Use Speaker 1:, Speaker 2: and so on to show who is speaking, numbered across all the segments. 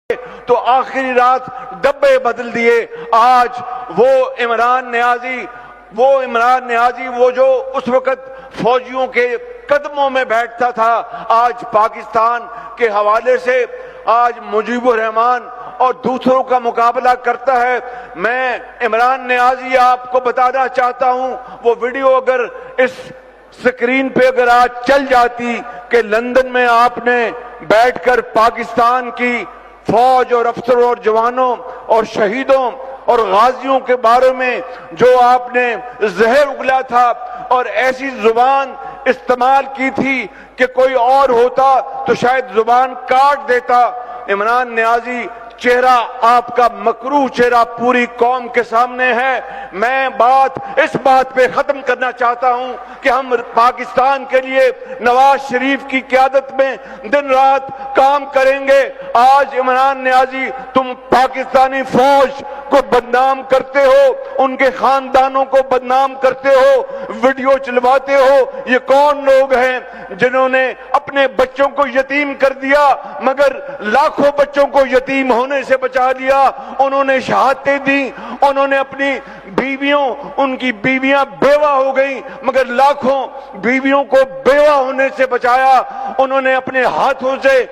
Speaker 1: تو آخری رات ڈبے بدل دیے. آج وہ عمران نیازی وہ جو اس وقت فوجیوں کے قدموں میں بیٹھتا تھا، آج پاکستان کے حوالے سے آج مجیب الرحمان اور دوسروں کا مقابلہ کرتا ہے. میں عمران نیازی آپ کو بتانا چاہتا ہوں، وہ ویڈیو اگر اس سکرین پہ اگر آج چل جاتی کہ لندن میں آپ نے بیٹھ کر پاکستان کی فوج اور افسروں اور جوانوں اور شہیدوں اور غازیوں کے بارے میں جو آپ نے زہر اگلا تھا اور ایسی زبان استعمال کی تھی کہ کوئی اور ہوتا تو شاید زبان کاٹ دیتا. عمران نیازی چہرہ آپ کا مکروہ چہرہ پوری قوم کے سامنے ہے. میں اس بات پہ ختم کرنا چاہتا ہوں کہ ہم پاکستان کے لیے نواز شریف کی قیادت میں دن رات کام کریں گے. آج عمران نیازی تم پاکستانی فوج کو بدنام کرتے ہو، ان کے خاندانوں کو بدنام کرتے ہو، ویڈیو چلواتے ہو. یہ کون لوگ ہیں جنہوں نے اپنے بچوں کو یتیم کر دیا مگر لاکھوں بچوں کو یتیم ہونے سے بچا لیا؟ انہوں نے شہادتیں دی، انہوں نے اپنی ان کی بیویاں بیوہ ہو گئیں مگر لاکھوں بیویوں کو بیوہ ہونے سے بچایا. انہوں نے اپنے ہاتھوں سے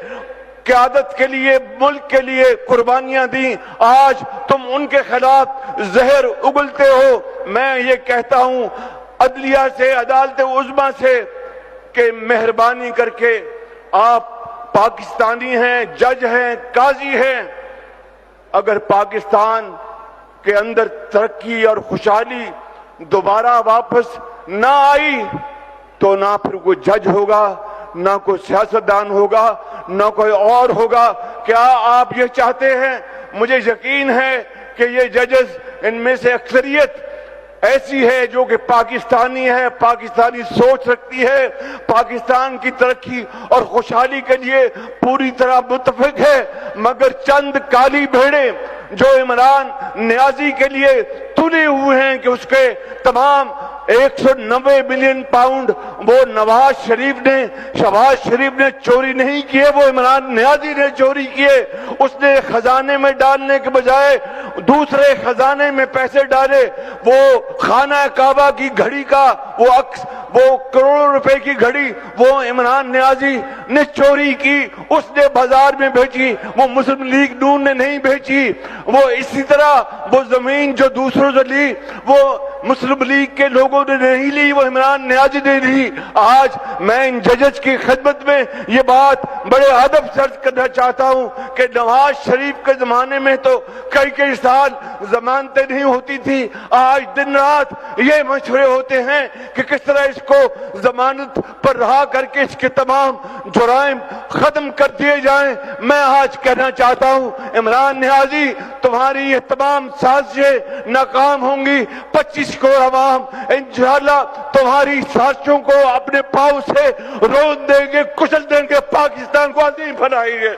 Speaker 1: قیادت کے لیے ملک کے لیے قربانیاں دی. آج تم ان کے خلاف زہر اگلتے ہو. میں یہ کہتا ہوں عدلیہ سے، عدالت عظمیٰ سے کہ مہربانی کر کے آپ پاکستانی ہیں، جج ہیں، قاضی ہیں، اگر پاکستان کے اندر ترقی اور خوشحالی دوبارہ واپس نہ آئی تو نہ پھر کوئی جج ہوگا، نہ کوئی سیاستدان ہوگا، نہ کوئی اور ہوگا. کیا آپ یہ چاہتے ہیں؟ مجھے یقین ہے کہ یہ ججز ان میں سے اکثریت ایسی ہے جو کہ پاکستانی ہے، پاکستانی سوچ رکھتی ہے، پاکستان کی ترقی اور خوشحالی کے لیے پوری طرح متفق ہے. مگر چند کالی بھیڑیں جو عمران نیازی کے لیے تلے ہوئے ہیں کہ اس کے تمام 190 ملین پاؤنڈ وہ شہباز شریف نے چوری نہیں کیے، وہ عمران نیازی نے چوری کیے. اس نے خزانے میں ڈالنے کے بجائے دوسرے خزانے میں پیسے ڈالے. وہ خانہ کعبہ کی گھڑی کا وہ کروڑوں روپے کی گھڑی وہ عمران نیازی نے چوری کی، اس نے بازار میں بیچی، وہ مسلم لیگ نون نے نہیں بیچی. وہ اسی طرح وہ زمین جو دوسروں سے لی وہ مسلم لیگ کے لوگوں نے نہیں لی، وہ عمران نیازی نے لی. آج میں ان ججز کی خدمت میں یہ بات بڑے ادب سے عرض کرنا چاہتا ہوں کہ نواز شریف کے زمانے میں تو کئی سال ضمانتیں نہیں ہوتی تھی. آج دن رات یہ مشورے ہوتے ہیں کہ کس طرح اس کو ضمانت پر رہا کر کے اس کے تمام جرائم ختم کر دیے جائیں. میں آج کہنا چاہتا ہوں عمران نیازی تمہاری یہ تمام سازشیں ناکام ہوں گی. 25 کروڑ عوام انشاءاللہ تمہاری سازشوں کو اپنے پاؤں سے رون دیں گے، کچل دیں گے، پاکستان کو عظیم بنائیں گے.